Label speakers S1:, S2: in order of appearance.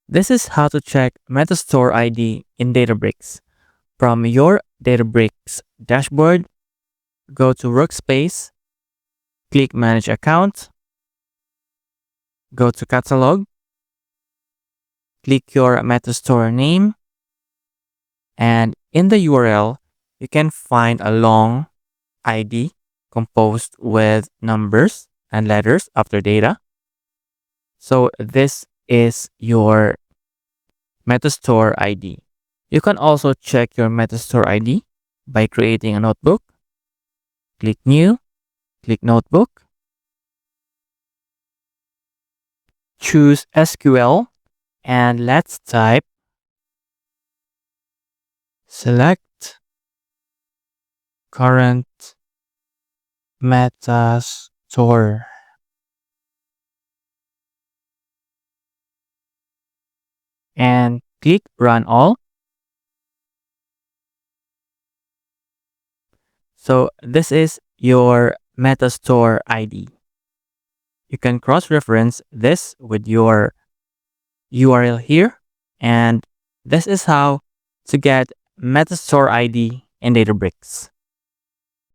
S1: This is how to check Metastore ID in Databricks. From your Databricks dashboard, go to Workspace, click Manage Account, go to Catalog, click your Metastore name, and in the URL, you can find a long ID composed with numbers and letters after data. So this is your Metastore ID. You can also check your Metastore ID by creating a notebook. Click New, click Notebook, choose SQL, and let's type select current Metastore. And click Run All. So this is your Metastore ID. You can cross-reference this with your URL here. And this is how to get Metastore ID in Databricks.